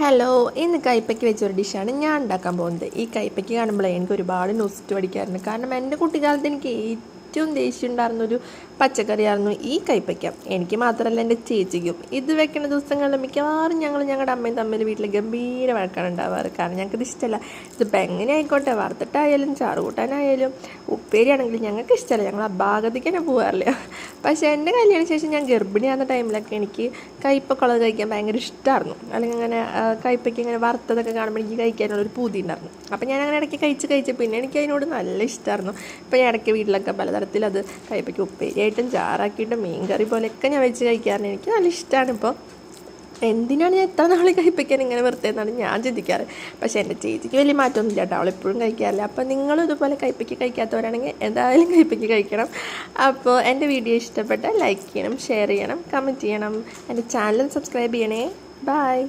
Hello, ഇന്ന് കൈപ്പയ്ക്ക് വെച്ചൊരു ഡിഷാണ് ഞാൻ ഉണ്ടാക്കാൻ പോകുന്നത്. ഈ കൈപ്പയ്ക്ക് കാണുമ്പോഴേ എനിക്ക് ഒരുപാട് നൊസ്റ്റ് പഠിക്കാറുണ്ട്. കാരണം എൻ്റെ കുട്ടിക്കാലത്ത് എനിക്ക് ഏറ്റവും ദേഷ്യം ഉണ്ടായിരുന്നൊരു പച്ചക്കറിയായിരുന്നു ഈ കൈപ്പയ്ക്ക. എനിക്ക് മാത്രമല്ല എൻ്റെ ചേച്ചിക്കും. ഇത് വെക്കുന്ന ദിവസങ്ങളിൽ മിക്കവാറും ഞങ്ങളുടെ അമ്മയും തമ്മിൽ വീട്ടിൽ ഗംഭീര വഴക്കാണ് ഉണ്ടാവാറ്. കാരണം ഞങ്ങൾക്കിത് ഇഷ്ടമല്ല. ഇതിപ്പോൾ എങ്ങനെ ആയിക്കോട്ടെ, വറുത്തിട്ടായാലും ചാറ് കൂട്ടാനായാലും ഉപ്പേരിയാണെങ്കിലും ഞങ്ങൾക്ക് ഇഷ്ടമല്ല. ഞങ്ങൾ ആ ഭാഗത്തേക്ക് തന്നെ പോകാറില്ല. പക്ഷേ എൻ്റെ കല്യാണ ശേഷം ഞാൻ ഗർഭിണിയാകുന്ന ടൈമിലൊക്കെ എനിക്ക് കയ്പ്പക്കുള്ളത് കഴിക്കാൻ ഭയങ്കര ഇഷ്ടമായിരുന്നു. അല്ലെങ്കിൽ അങ്ങനെ കയ്പ്പയ്ക്ക് ഇങ്ങനെ വറുത്തതൊക്കെ കാണുമ്പോൾ എനിക്ക് കഴിക്കാനുള്ളൊരു പൂതി ഉണ്ടായിരുന്നു. അപ്പോൾ ഞാൻ അങ്ങനെ ഇടയ്ക്ക് കഴിച്ച് പിന്നെ എനിക്ക് അതിനോട് നല്ല ഇഷ്ടമായിരുന്നു. ഇപ്പോൾ ഞാൻ ഇടയ്ക്ക് വീട്ടിലൊക്കെ പലതരത്തിൽ അത് കയ്പ്പയ്ക്ക് ഉപ്പേരിയായിട്ടും ചാറാക്കിയിട്ടും മീൻകറി പോലെയൊക്കെ ഞാൻ വെച്ച് കഴിക്കാറുണ്ട്. എനിക്ക് നല്ല ഇഷ്ടമാണ്. ഇപ്പോൾ എന്തിനാണ് ഞാൻ എത്ര നാൾ കഴിപ്പിക്കാൻ ഇങ്ങനെ വെറുതെന്നാണ് ഞാൻ ചിന്തിക്കാറ്. പക്ഷേ എൻ്റെ ചേച്ചിക്ക് വലിയ മാറ്റമൊന്നുമില്ല കേട്ടോ, അവളെപ്പോഴും കഴിക്കാറില്ല. അപ്പോൾ നിങ്ങളും ഇതുപോലെ കയ്പ്പയ്ക്ക് കഴിക്കാത്തവരാണെങ്കിൽ എന്തായാലും കയ്പ്പയ്ക്ക് കഴിക്കണം. അപ്പോൾ എൻ്റെ വീഡിയോ ഇഷ്ടപ്പെട്ടാൽ ലൈക്ക് ചെയ്യണം, ഷെയർ ചെയ്യണം, കമൻറ്റ് ചെയ്യണം. എൻ്റെ ചാനൽ സബ്സ്ക്രൈബ് ചെയ്യണേ. ബൈ.